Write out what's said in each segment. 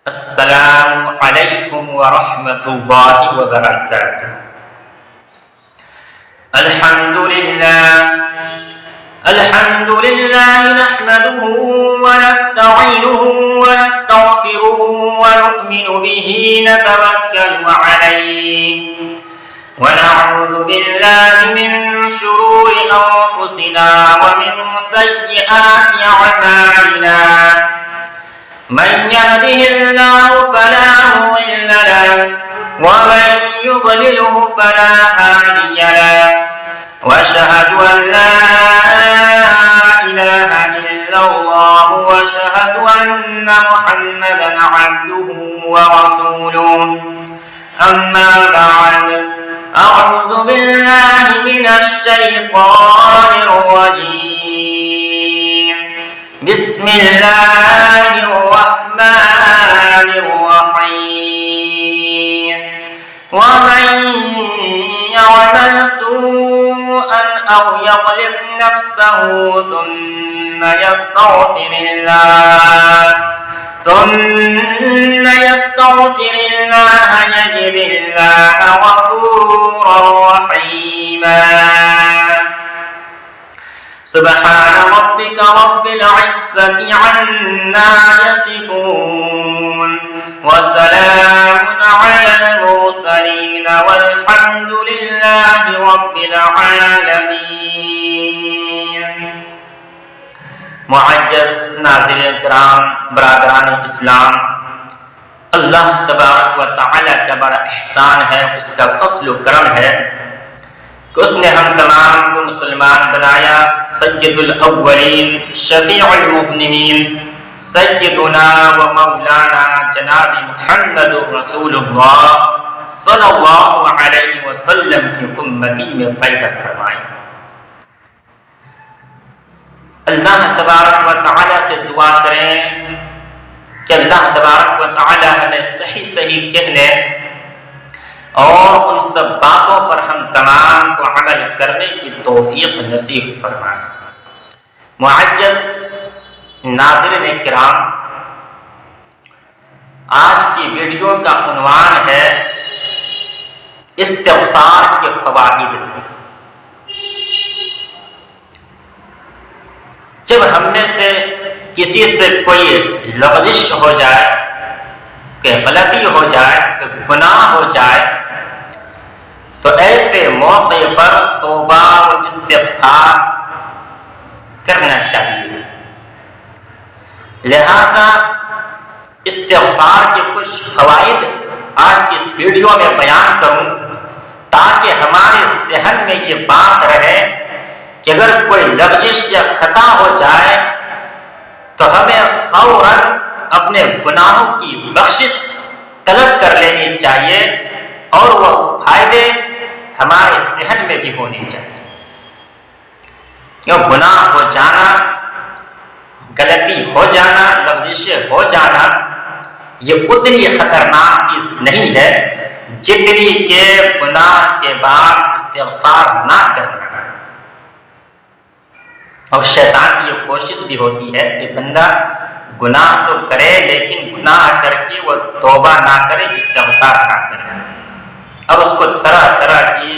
السلام علیکم ورحمۃ اللہ وبرکاتہ۔ الحمد للہ نحمده ونستعینه ونستغفره ونؤمن به نتوکل علیہ ونعوذ باللہ من شرور انفسنا ومن سیئات اعمالنا، من يهده الله فلا مضل له ومن يضلله فلا هادي له، واشهد ان لا اله الا الله واشهد ان محمدا عبده ورسوله، اما بعد، اعوذ بالله من الشيطان الرجيم، بسم الله الرحمن الرحيم، ومن يعمل سوءا أو يظلم نفسه ثم يستغفر الله يجد الله غفورا رحيما۔ سبحان ربك رب العزة عما يصفون وسلام على المرسلين والحمد لله رب العالمين۔ معزز ناظرین کرام، برادران اسلام، اللہ تبارک و تعالی کا بڑا احسان ہے، اس کا فضل و کرم ہے کہ اس نے ہم تمام کو مسلمان بنایا۔ سید الاولین، شفیع المذنبین، سیدنا و مولانا جناب محمد رسول اللہ صلی اللہ علیہ وسلم کی امتی میں پیدا فرمائے۔ اللہ تبارک و تعالی سے دعا کریں کہ اللہ تبارک و تعالی ہمیں صحیح صحیح کہنے اور ان سب باتوں پر ہم تمام کو عمل کرنے کی توفیق نصیب فرمائے۔ معزز ناظرین کرام، آج کی ویڈیو کا عنوان ہے استغفار کے فوائد۔ جب ہم میں سے کسی سے کوئی لغزش ہو جائے، کہ غلطی ہو جائے، کہ گناہ ہو جائے، تو ایسے موقع پر توبہ و استغفار کرنا چاہیے۔ لہذا استغفار کے کچھ فوائد آج کی اس ویڈیو میں بیان کروں، تاکہ ہمارے ذہن میں یہ بات رہے کہ اگر کوئی لغزش یا خطا ہو جائے تو ہمیں فوراً اپنے گناہوں کی بخشش طلب کر لینی چاہیے، اور وہ فائدے ہمارے ذہن میں بھی ہونے چاہیے۔ کیوں گناہ ہو جانا، غلطی ہو جانا، لغزشیں ہو جانا، یہ اتنی خطرناک چیز نہیں ہے جتنی کہ گناہ کے بعد استغفار نہ کرنا۔ اور شیطان کی یہ کوشش بھی ہوتی ہے کہ بندہ گناہ تو کرے لیکن گناہ کر کے وہ توبہ نہ کرے، استغفار نہ کرے، اور اس کو طرح طرح کی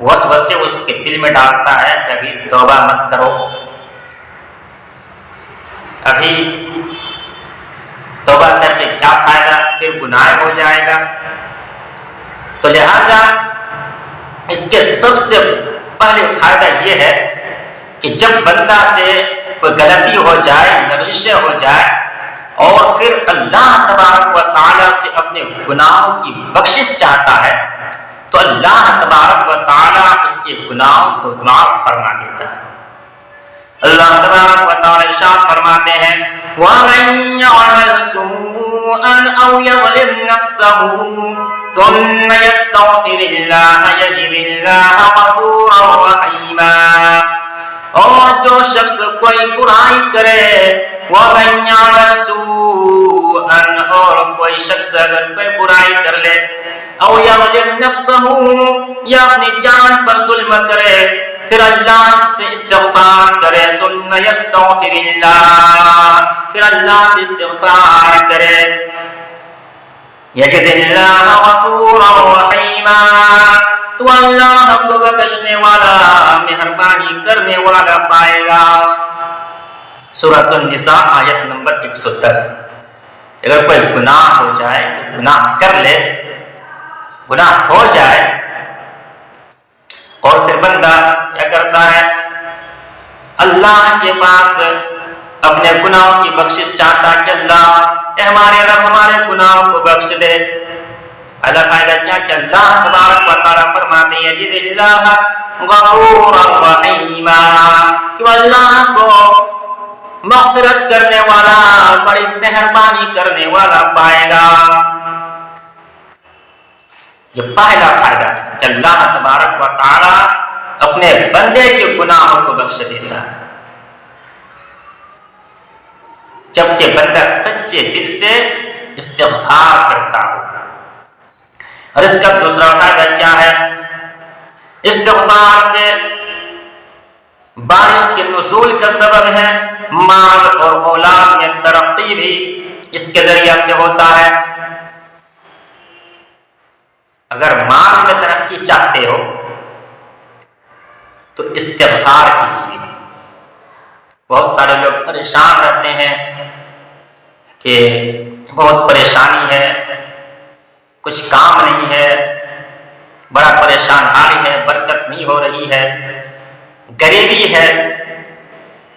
وسوسے اس کے دل میں ڈالتا ہے کہ ابھی توبہ مت کرو، ابھی توبہ کر کے کیا فائدہ، پھر گناہ ہو جائے گا۔ تو لہذا اس کے سب سے پہلے فائدہ یہ ہے کہ جب بندہ سے کوئی غلطی ہو جائے، لغزشیں ہو جائے، اور پھر اللہ تبارک و تعالیٰ سے اپنے گناہوں کی بخشش چاہتا ہے، تو اللہ تبارک و تعالیٰ اس کے گناہوں کو معاف فرما دیتا ہے۔ اللہ تبارک و تعالیٰ ارشاد فرماتے ہیں، وَمَن يَعْمَلْ سُوءًا أَوْ يَظْلِمْ نَفْسَهُ ثُمَّ يَسْتَغْفِرِ اللَّهَ يَجِدِ اللَّهَ غَفُورًا رَحِيمًا۔ اور جو شخص کوئی برائی کرے، وَمَن يَعْمَلْ سُوءًا، اور کوئی شخص اگر کوئی برائی کر لے، او یظلم نفسہ، یا اپنی جان پر ظلم کرے، پھر اللہ سے استغفار کرے، ثم یستغفر اللہ، پھر اللہ سے استغفار کرے، یجد اللہ غفورا رحیما، تو اللہ کو بخشنے والا، مہربانی کرنے والا پائے گا۔ سورۃ النساء آیت نمبر 110۔ اگر کوئی گناہ ہو جائے، گناہ کر لے، گناہ ہو جائے، اور پھر بندہ کیا کرتا ہے، اللہ کے پاس اپنے گناہوں کی بخشش چاہتا کہ اللہ اے ہمارے رب ہمارے گناہوں کو بخش دے۔ اللہ فائدہ کیا کہ اللہ تبارک و تعالیٰ فرماتے ہیں یجد اللہ غفورا رحیما، کہ اللہ کو مغفرت کرنے والا، بڑی مہربانی کرنے والا پائے گا۔ یہ پہلا فائدہ کہ اللہ تبارک و تعالیٰ اپنے بندے کے گناہوں کو بخش دیتا ہے جبکہ بندہ سچے دل سے استغفار کرتا ہو۔ اور اس کا دوسرا فائدہ کیا ہے؟ استغفار سے بارش کے نزول کا سبب ہے، مال اور اولاد میں ترقی بھی اس کے ذریعہ سے ہوتا ہے۔ اگر مال میں ترقی چاہتے ہو تو استغفار کیجیے۔ بہت سارے لوگ پریشان رہتے ہیں کہ بہت پریشانی ہے، کچھ کام نہیں ہے، بڑا پریشان حال ہے، برکت نہیں ہو رہی ہے، غریبی ہے۔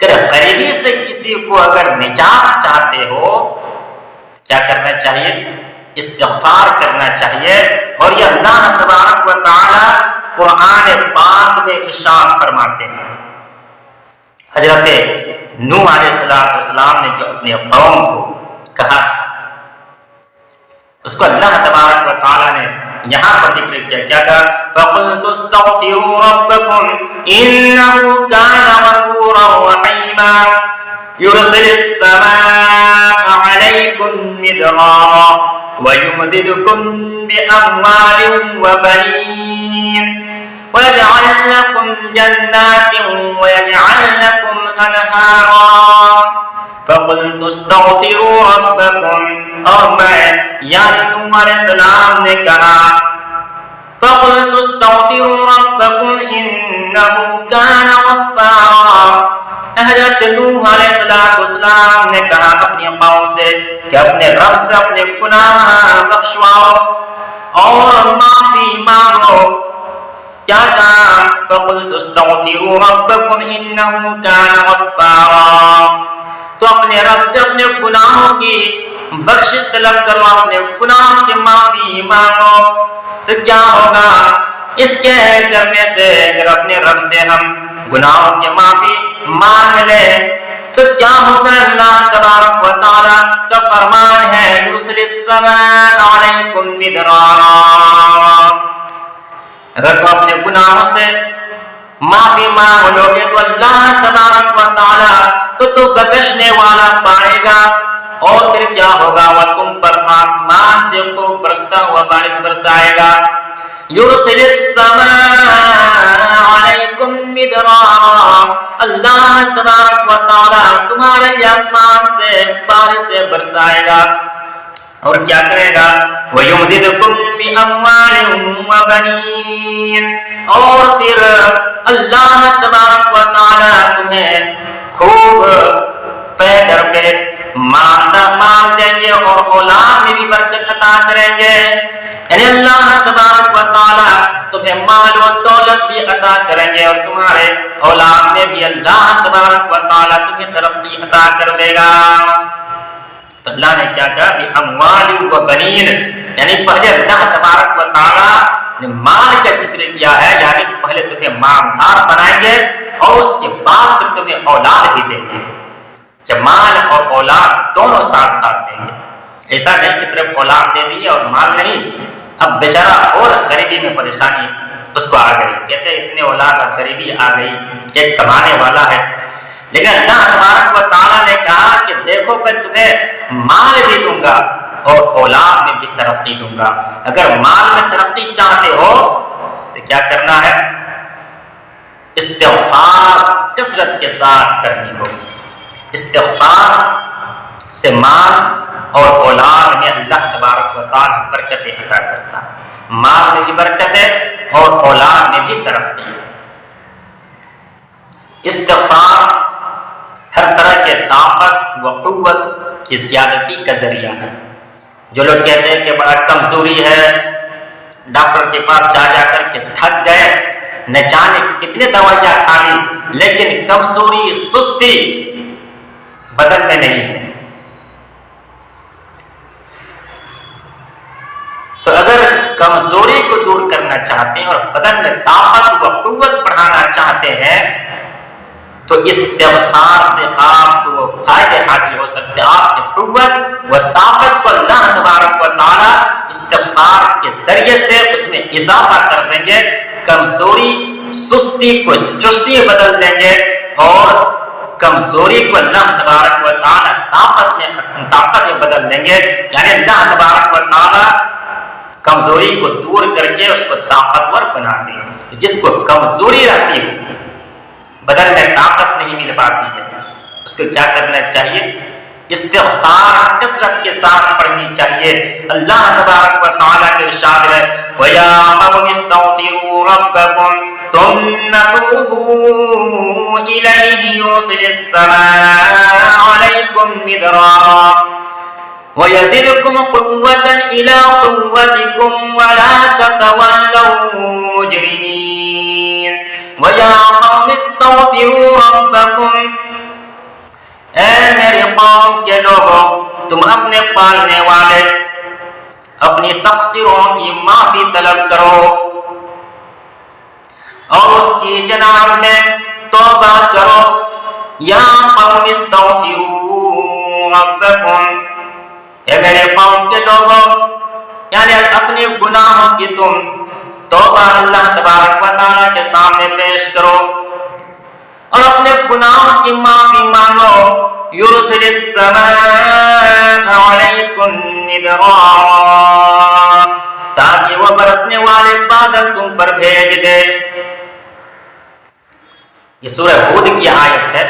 غریبی سے کسی کو اگر نجات چاہتے ہو کیا کرنا چاہیے؟ استغفار کرنا چاہیے۔ اور یہ اللہ تبارک و تعالی قرآن پاک میں ارشاد فرماتے ہیں۔ حضرت نوح علیہ السلام نے جو اپنے قوم کو کہا اس کو اللہ تبارک و تعالی نے یہاں پر ذکر کیا، کیا کہا؟ فَقُلْتُ اسْتَغْفِرُوا رَبَّكُمْ إِنَّهُ كَانَ غَفُورًا رَحِيمًا يُرْسِلِ السَّمَاءَ عَلَيْكُمْ مِدْرَارًا وَيُمْدِدْكُمْ بِأَمْوَالٍ وَبَنِينَ وَيَجْعَلْ لَكُمْ جَنَّاتٍ وَيَجْعَلْ لَكُمْ أَنْهَارًا فَقُلْتُ اسْتَغْفِرُوا رَبَّكُمْ، اور میں یعنی نوح علیہ السلام نے کہا فَقُلْتُ اسْتَغْفِرُوا رَبَّكُمْ إِنَّهُ كَانَ غَفَّارًا، حضرت نوح علیہ السلام نے کہا اپنی قوم سے کہ اپنے رب سے اپنے گناہ بخشواؤ اور معافی مانگو۔ کیا کہا؟ فَقُلْتُ اسْتَغْفِرُوا رَبَّكُمْ إِنَّهُ كَانَ غَفَّارًا، تو اپنے رب سے اپنے گناہوں کی بخشش طلب کرو، اپنے گناہوں کی معافی مانگو۔ تو کیا ہوگا اس کے کرنے سے؟ اگر اپنے رب سے ہم گناہوں کی معافی مانگ لیں تو کیا ہوگا؟ اللہ تبارک و تعالیٰ کا فرمان ہے یُرْسِلِ السَّمَاءَ عَلَيْكُمْ مِدْرَارًا، اگر تم اپنے گناہوں سے معافی مانگ لو گے تو اللہ تبارک و تعالیٰ تو بخشنے والا پائے گا۔ اور پھر کیا ہوگا؟ وہ تم پر آسمان سے خوب برستا ہوا بارش برسائے گا۔ یُرْسِلِ السَّمَاءَ عَلَيْكُمْ مِدْرَارًا، اللہ تبارک و تعالیٰ تمہارے آسمان سے بارش برسائے گا۔ اور کیا کرے گا؟ وَيُمْدِدْكُمْ بِأَمْوَالٍ وَبَنِينَ، اور پھر اللہ تبارک و تعالیٰ تمہیں خوب پے در پہ مال دیں گے اور اولاد میں بھی برکت عطا کریں گے۔ یعنی اللہ تبارک و تعالیٰ تمہیں مال و دولت بھی عطا کریں گے اور تمہارے اولاد میں بھی اللہ تبارک و تعالیٰ تمہیں ترقی عطا کر دے گا۔ تو اللہ نے کیا کہا؟ بِأَمْوَالٍ وَبَنِينَ، یعنی پہلے اللہ تبارک و تعالیٰ نے مال کا ذکر کیا ہے، یعنی پہلے تمہیں مالدار بنائیں گے اور اس کے بعد پھر تمہیں اولاد بھی دیں گے۔ جب مال اور اولاد دونوں ساتھ ساتھ دیں گے، ایسا نہیں کہ صرف اولاد دے دی اور مال نہیں۔ اب بیچارہ اور غریبی میں پریشانی اس کو آ گئی، کہتے ہیں اتنے اولاد اور غریبی آ گئی، ایک کمانے والا ہے، لیکن اللہ تبارک و تعالیٰ نے کہا کہ دیکھو میں تمہیں مال بھی دوں گا اور اولاد میں بھی ترقی دوں گا۔ اگر مال میں ترقی چاہتے ہو تو کیا کرنا ہے؟ استغفار کثرت کے ساتھ کرنی ہوگی۔ استغفار سے مال اور اولاد میں اللہ تبارک و تعالی برکتیں عطا کرتا ہے، مال میں بھی برکت ہے اور اولاد میں بھی ترقی ہے۔ استغفار ہر طرح کے طاقت و قوت کی زیادتی کا ذریعہ ہے۔ جو لوگ کہتے ہیں کہ بڑا کمزوری ہے، ڈاکٹر کے پاس جا جا کر کے تھک گئے، نہ جانے کتنے دوائیاں کھا لی، لیکن کمزوری سستی بدن میں نہیں ہے۔ تو اگر کمزوری کو دور کرنا چاہتے ہیں اور بدن میں طاقت و قوت بڑھانا چاہتے ہیں تو استغفار سے آپ کو فائدے حاصل ہو سکتے ہیں۔ آپ کی قوت و طاقت کو اللہ تبارک و تعالی استغفار کے ذریعے سے اس میں اضافہ کر دیں گے، کمزوری سستی کو چستی بدل دیں گے، اور کمزوری کو اللہ تبارک و تعالی طاقت میں بدل دیں گے۔ یعنی اللہ تبارک و تعالی کمزوری کو دور کر کے اس کو طاقتور بنا دیں گے۔ جس کو کمزوری رہتی ہے، بدن میں طاقت نہیں مل پاتی ہے، اس کو کیا کرنا چاہیے؟ استغفار کثرت کے ساتھ پڑھنی چاہیے۔ اللہ تبارک و تعالیٰ کے ارشاد ہے وَيَا قَوْمِ اسْتَغْفِرُوا رَبَّكُمْ ثُمَّ تُوبُوا إِلَيْهِ يُرْسِلِ السَّمَاءَ عَلَيْكُمْ مِدْرَارًا وَيَزِدْكُمْ قُوَّةً إِلَىٰ قُوَّتِكُمْ وَلَا تَتَوَلَّوْا مُجْرِمِينَ وَيَا قَوْمِ اسْتَغْفِرُوا رَبَّكُمْ، اے میرے قوم کے لوگوں، تم اپنے پالنے والے اپنی تقصیروں کی معافی طلب کرو اور اس کی جناب میں توبہ کرو۔ یا قوم استغفروا ربکم، اے میرے قوم کے لوگوں، یعنی اپنے گناہوں کی تم توبہ اللہ تبارک و تعالیٰ کے سامنے پیش کرو اور اپنے گناہوں کی معافی مانگو۔ یرسل السماء علیکم مدرارا، تاکہ وہ برسنے والے بادل تم پر بھیج دے۔ یہ سورہ ہود کی آیت ہے۔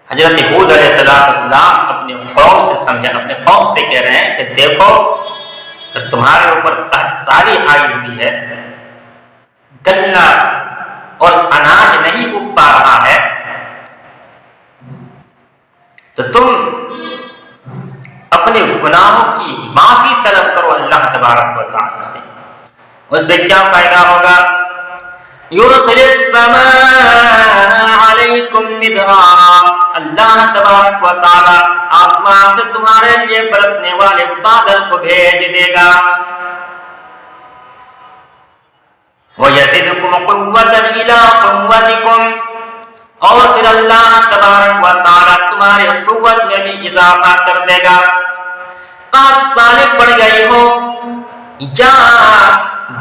حضرت ہود علیہ السلام اپنے قوم سے سمجھا، اپنے قوم سے کہہ رہے ہیں کہ دیکھو اگر تمہارے اوپر ساری آئی ہوئی ہے، گلہ اور اناج نہیں اگ پا رہا ہے، تو تم اپنے گناہوں کی معافی طلب کرو اللہ تبارک و تعالیٰ سے۔ اس سے کیا فائدہ ہوگا؟ یرسل السماء علیکم مدرارا، اللہ تبارک و تعالیٰ آسمان سے تمہارے لیے برسنے والے بادل کو بھیج دے گا۔ وَيَزِدْكُمْ قُوَّةً إِلَىٰ قُوَّتِكُمْ، اور پھر اللہ تبارک و تعالیٰ تمہاری قوت میں بھی اضافہ کر دے گا۔ 5 سالیں پڑ گئی ہو یا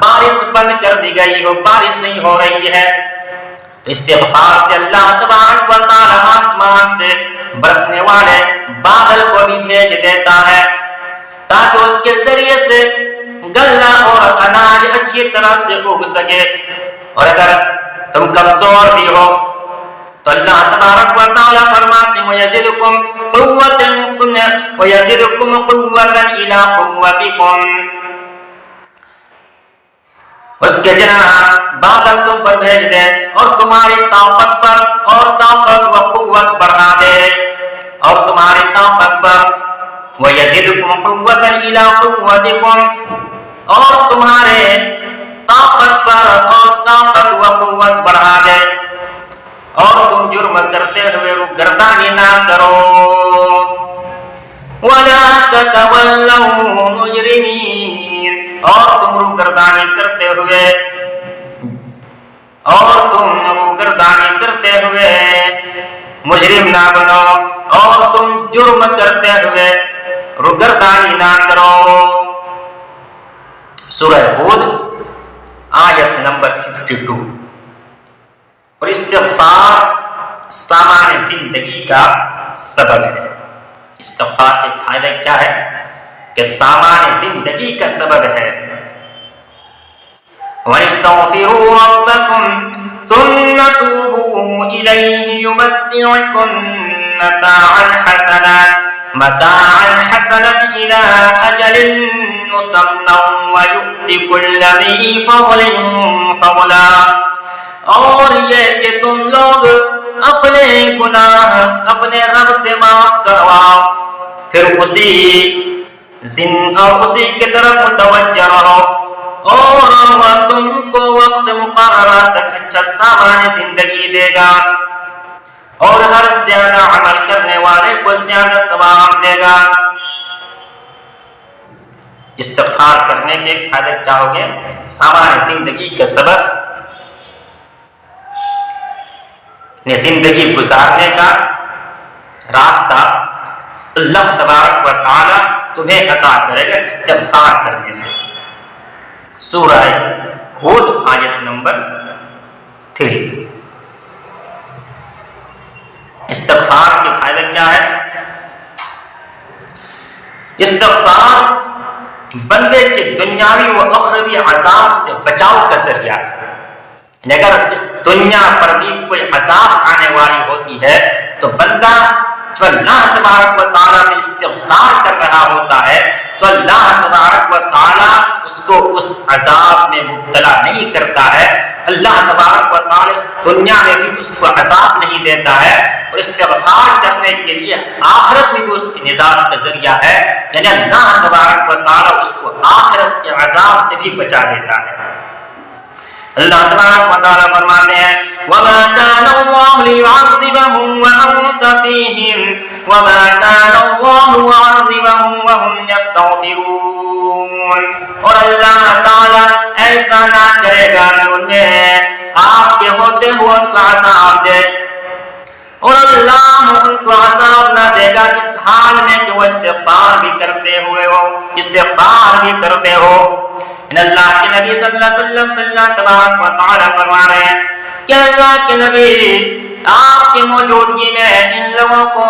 بارش بند کر دی گئی ہو، بارش نہیں ہو رہی ہے، تو استغفار سے اللہ تبارک و تعالیٰ آسمان سے برسنے والے بادل کو بھی بھیج دیتا ہے تاکہ اس کے ذریعے سے غلہ اور اناج اچھی طرح سے اگ سکے۔ اور اگر تم کمزور بھی ہو تو اللہ تبارک و تعالیٰ فرماتے ہیں وَيَزِدْكُمْ قُوَّةً إِلَىٰ قُوَّتِكُمْ، اس کے جناح بادل تم پر بھیج دے اور تمہاری طاقت پر اور طاقت و قوت بڑھا دے، اور تمہاری طاقت پر وَيَزِدْكُمْ قُوَّةً إِلَىٰ قُوَّتِكُمْ، اور تمہارے طاقت پر اور طاقت و قوت بڑھا دے، اور تم جرم کرتے ہوئے روگردانی نہ کرو۔ وَلَا تَتَوَلَّوْا مُجْرِمِينَ، اور تم روگردانی کرتے ہوئے مجرم نہ بنو، اور تم جرم کرتے ہوئے روگردانی نہ کرو۔ سورہ ہود آیت نمبر 52۔ اور استغفار سامان زندگی کا سبب ہے۔ استغفار کے فائدہ کیا ہے کہ سامان زندگی کا سبب ہے۔ وَاسْتَغْفِرُوا رَبَّكُمْ ثُمَّ تُوبُوا إِلَيْهِ يُمَتِّعْكُمْ مَتَاعًا حَسَنًا متاعا حسنا إلى أجل مسمى ويؤتي كل ذي فضل فضلا. اور یہ کہ تم لوگ اپنے گناہ اپنے رب سے معاف کرواؤ، پھر اسی کی طرف متوجہ رہو، اور وہ تم کو وقت مقررہ تک اچھا سامان زندگی دے گا، اور ہر زیادہ عمل کرنے والے کو زیادہ ثواب دے گا. استغفار کرنے کے فائدے کیا ہو گئے؟ سامان زندگی کا سبب زندگی گزارنے کا راستہ اللہ تبارک و تعالی تمہیں عطا کرے گا استغفار کرنے سے. سورہ ہود آیت نمبر 3. استغفار کے فائدے کیا ہے؟ استغفار بندے کے دنیاوی و اخروی عذاب سے بچاؤ کا ذریعہ ہے. اگر اس دنیا پر بھی کوئی عذاب آنے والی ہوتی ہے تو بندہ جو اللہ تبارک و تعالیٰ سے استغفار کر رہا ہوتا ہے تو اللہ تبارک و تعالیٰ اس کو اس عذاب میں مبتلا نہیں کرتا ہے. اللہ تبارک و تعالیٰ اس دنیا میں بھی اس کو عذاب نہیں دیتا ہے، اور استغفار کرنے کے لیے آخرت میں بھی اس کی نجات کا ذریعہ ہے. یعنی اللہ تبارک و تعالیٰ اس کو آخرت کے عذاب سے بھی بچا لیتا ہے. اللہ تبارک و تعالیٰ فرماتے ہیں وَمَا كَانَ اللَّهُ لِيُعَذِّبَهُمْ وَأَنْتَ فِيهِمْ وَمَا كَانَ اللَّهُ مُعَذِّبَهُمْ وَهُمْ يَسْتَغْفِرُونَ. اور اللہ تعالیٰ ایسا نہ کرے گا کہ ان میں آپ کے ہوتے ہوئے ان کو عذاب دے، اور اللہ ان کو عذاب نہ دے گا اس حال میں کہ وہ استغفار بھی کرتے ہو. ان اللہ کے نبی صلی اللہ علیہ وسلم تبارک و تعالیٰ فرما رہے ہیں کہ اللہ کے نبی آپ کی موجودگی میں ان لوگوں کو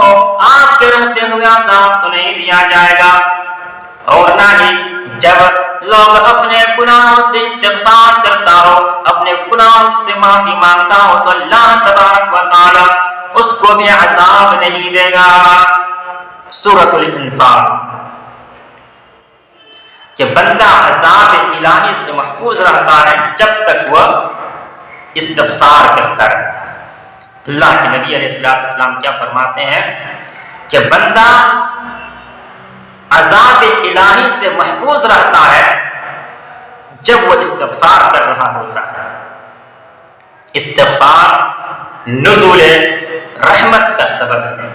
آپ کے رہتے ہوئے عذاب تو نہیں دیا جائے گا، اور نہ ہی جب لوگ اپنے گناہوں سے استغفار کرتا ہو، اپنے گناہوں سے معافی مانگتا ہو تو اللہ تبارک و تعالیٰ اس کو بھی عذاب نہیں دے گا. سورۃ الانفال کہ بندہ عذاب الہی سے محفوظ رہتا ہے جب تک وہ استغفار کرتا رہتا ہے. اللہ کے نبی علیہ السلام کیا فرماتے ہیں کہ بندہ عذاب الہی سے محفوظ رہتا ہے جب وہ استغفار کر رہا ہوتا ہے. استغفار نزول رحمت کا سبب ہے.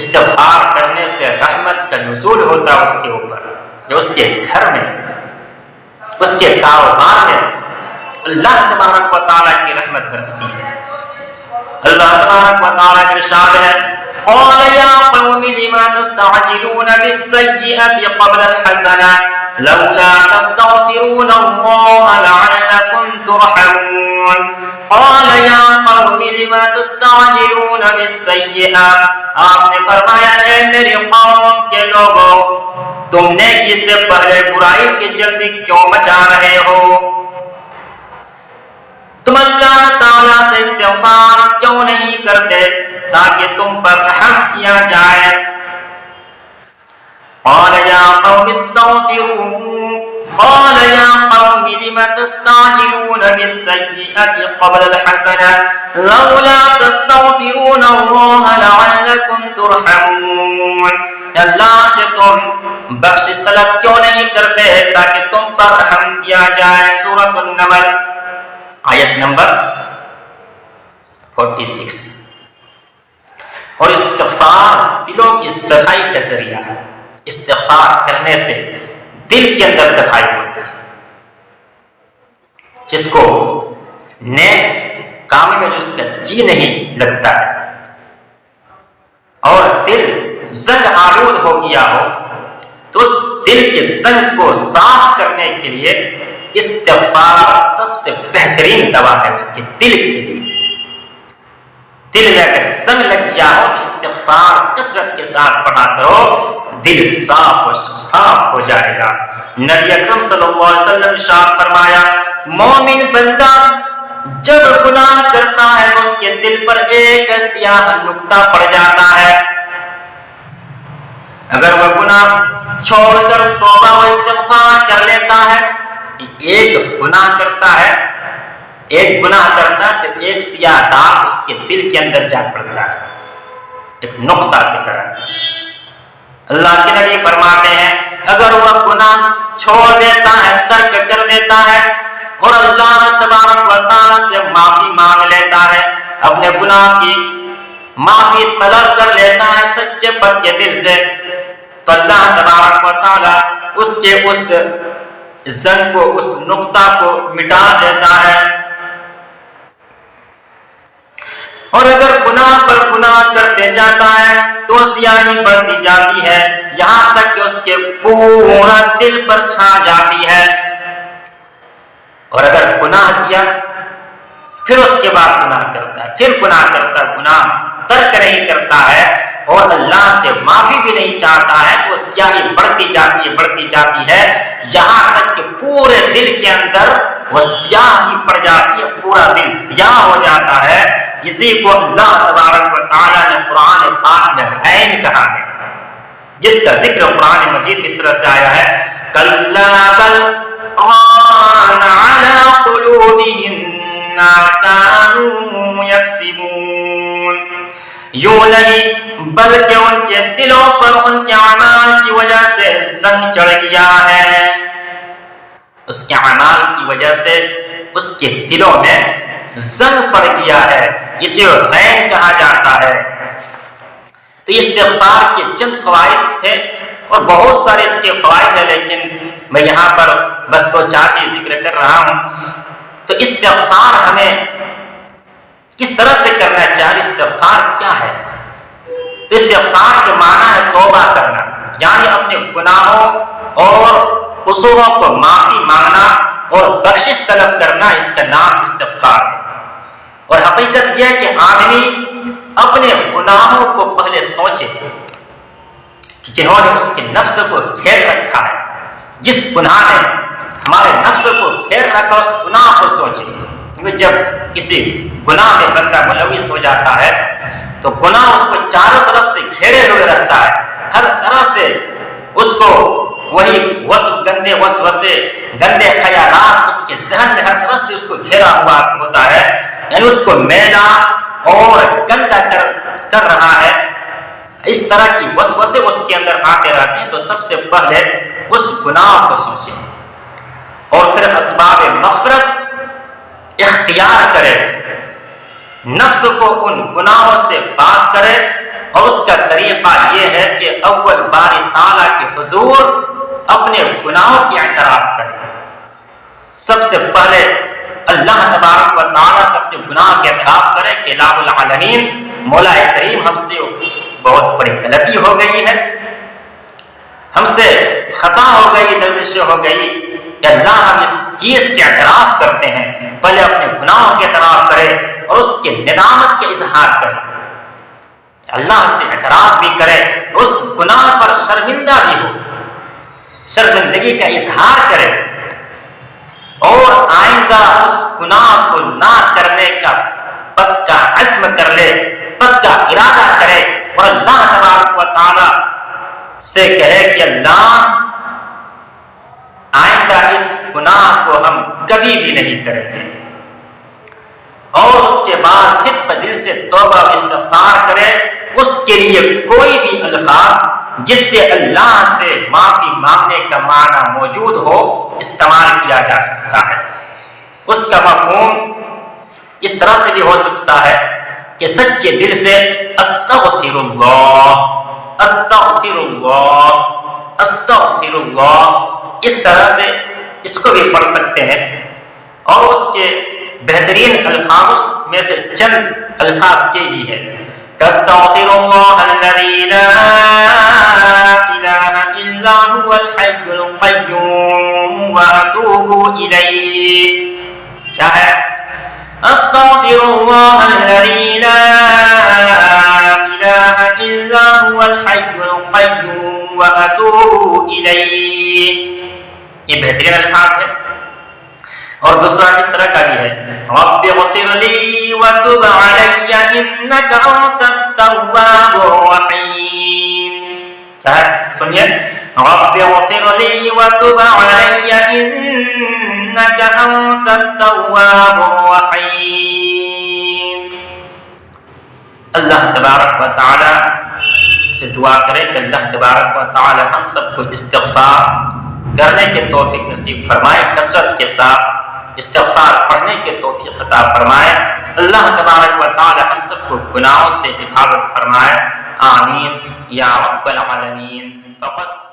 استغفار کرنے سے رحمت کا نزول ہوتا ہے اس کے اوپر، اس کے گھر میں، اس کے کاروبار میں اللہ تبارک و تعالیٰ کی رحمت برستی ہے. اللہ تبارک و تعالیٰ کا ارشاد ہے قال یا قوم لما تستعجلون بالسیئة قبل الحسنة لولا تستغفرون الله لعلكم ترحمون. قال یا قوم لما تستعجلون بالسیئة، آپ نے فرمایا اے میری قوم کے لوگوں تم نیکی سے پہلے برائی کی جلدی کیوں مچا رہے ہو؟ تم اللہ تعالیٰ سے استغفار کیوں نہیں کرتے تاکہ تم پر رحم کیا جائے؟ قال یا قوم استغفروا قال یا قوم لم تستعجلون بالسیئة قبل الحسنة لولا تستغفرون الله لعلكم ترحمون. اللہ سے تم بخشش طلب کیوں نہیں کرتے تاکہ تم پر رحم کیا جائے. سورۃ النمل آیت نمبر 46. اور استغفار دلوں کی صفائی کا ذریعہ ہے. استغفار کرنے سے دل کے اندر صفائی ہوتی ہے. جس کو نیک کام میں جس کا جی نہیں لگتا ہے اور دل زنگ آلود ہو گیا ہو تو اس دل کے زنگ کو صاف کرنے کے لیے استغفار سب سے بہترین دوا ہے اس کے دل کے لیے. دل میں اگر زنگ لگ گیا ہو تو استغفار کثرت کے ساتھ پڑھا کرو، دل صاف و شفاف ہو جائے گا. نبی اکرم صلی اللہ علیہ وسلم ارشاد فرمایا مومن بندہ جب گناہ کرتا ہے تو اس کے دل پر ایک سیاہ نقطہ پڑ جاتا ہے. اگر وہ گناہ چھوڑ کر توبہ و استغفار کر لیتا ہے، ایک گناہ کرتا ہے تو ایک سیاہ داغ اس کے دل کے اندر جا پڑتا ہے، ایک نقطہ کی طرح۔ اللہ کے نبی فرماتے ہیں اگر وہ گناہ چھوڑ دیتا ہے، ترک کر دیتا ہے اور اللہ تبارک و تعالی سے معافی مانگ لیتا ہے، اپنے گناہ کی معافی طلب کر لیتا ہے سچے پکے دل سے، تو اللہ تبارک و تعالی اس کے اس زنگ کو، اس نقطہ کو مٹا دیتا ہے۔ اور اگر گناہ پر گناہ کرتے جاتا ہے تو سیاہی بڑھتی جاتی ہے، یہاں تک کہ اس کے پورا دل پر چھا جاتی ہے۔ اور اگر گناہ کیا پھر اس کے بعد گناہ کرتا ہے، پھر گناہ کرتا ہے، گناہ ترک نہیں کرتا ہے اور اللہ سے معافی بھی نہیں چاہتا ہے، تو سیاہی بڑھتی جاتی ہے یہاں تک کہ پورے دل کے اندر وہ سیاہی پڑ جاتی ہے، پورا دل سیاہ ہو جاتا ہے۔ اسی کو اللہ تبارک و تعالیٰ نے قرآن پاک میں عین کہا ہے، جس کا ذکر قرآن مجید اس طرح سے آیا ہے کَلَّا بَلْ رَانَ عَلَىٰ قُلُوبِهِم مَّا كَانُوا يَكْسِبُونَ، یوں نہیں بلکہ ان کے دلوں پر ان کے اعمال کی وجہ سے زنگ چڑھ گیا ہے، اس کے اعمال کی وجہ سے اس کے دلوں میں زنگ پڑ گیا ہے، اسے غین کہا جاتا ہے۔ تو استغفار کے چند فوائد تھے اور بہت سارے اس کے فوائد ہیں، لیکن میں یہاں پر بس دو چار کی ذکر کر رہا ہوں۔ تو استغفار ہمیں کس طرح سے کرنا چاہیے، استغفار کیا ہے؟ تو استغفار کے معنی ہے توبہ کرنا، یعنی اپنے گناہوں اور قصوروں کو معافی مانگنا اور بخشش طلب کرنا، اس کا نام استغفار ہے۔ اور حقیقت یہ ہے کہ آدمی اپنے گناہوں کو پہلے سوچے کہ جنہوں نے اس کے نفس کو گھیر رکھا ہے، جس گناہ نے ہمارے نفس کو گھیر رکھا اس گناہ کو سوچے، کیونکہ جب کسی گناہ میں بندہ ملوث ہو جاتا ہے تو گناہ اس کو چاروں طرف سے گھیرے ہوئے رہتا ہے، ہر طرح سے اس کو وہی گندے وسوسے، گندے خیالات اس کے ذہن میں ہر طرح سے اس کو گھیرا ہوا ہوتا ہے، یعنی اس کو میلا اور گندا کر رہا ہے۔ اس طرح کی وسوسے اس کے اندر آتے رہتے ہیں، تو سب سے پہلے اس گناہ کو سوچیں اور پھر اسباب مغفرت اختیار کرے، نفس کو ان گناہوں سے پاک کرے، اور اس کا طریقہ یہ ہے کہ اول باری تعالیٰ کے حضور اپنے گناہوں کی اعتراف کرے۔ سب سے پہلے اللہ تبارک و تعالیٰ سے اپنے گناہ کے اعتراف کرے کہ الہ العالمین مولا کریم ہم سے بہت بڑی غلطی ہو گئی ہے، ہم سے خطا ہو گئی، لغزش ہو گئی، کہ اللہ ہم اس چیز کے اعتراف کرتے ہیں، پہلے اپنے گناہوں کے اعتراف کرے اور اس کے ندامت کے اظہار کرے، اللہ سے اعتراف بھی کرے، اس گناہ پر شرمندہ بھی ہو، شرمندگی کا اظہار کرے اور آئندہ اس گناہ کو نہ کرنے کا پکا عزم کر لے، پکا ارادہ کرے اور اللہ تبارک و تعالی سے کہے کہ اللہ آئندہ اس گناہ کو ہم کبھی بھی نہیں کریں گے، اور اس کے بعد صدق دل سے توبہ و استغفار کرے۔ اس کے لیے کوئی بھی الفاظ جس سے اللہ سے معافی مانگنے کا معنی موجود ہو استعمال کیا جا سکتا ہے۔ اس کا مفہوم اس طرح سے بھی ہو سکتا ہے کہ سچے دل سے استغفر اللہ، استغفر اللہ، استغفر اللہ، اس طرح سے اس کو بھی پڑھ سکتے ہیں، اور اس کے بہترین الفاظ میں سے چند الفاظ یہ بھی ہے استغفر اللہ الذی لا الہ الا هو الحی القیوم واتوب الیہ، کیا ہے؟ استغفر اللہ الذی لا الہ الا هو الحی القیوم واتوب الیہ، یہ بہترین الفاظ ہے۔ اور دوسرا اس طرح کا بھی ہے رب اغفر لی وتب علی انک انت التواب الرحیم، کیا ہے سنیے، رب اغفر لی وتب علی انک انت التواب الرحیم۔ اللہ تبارک و تعالی سے دعا کرے کہ اللہ تبارک و تعالی ہم سب کو استغفار کرنے کے توفیق نصیب فرمائے، کثرت کے ساتھ استغفار پڑھنے کے توفیق عطا فرمائے۔ اللہ تبارک و تعالی ہم سب کو گناہوں سے حفاظت فرمائے، آمین یا رب العالمین۔ فقط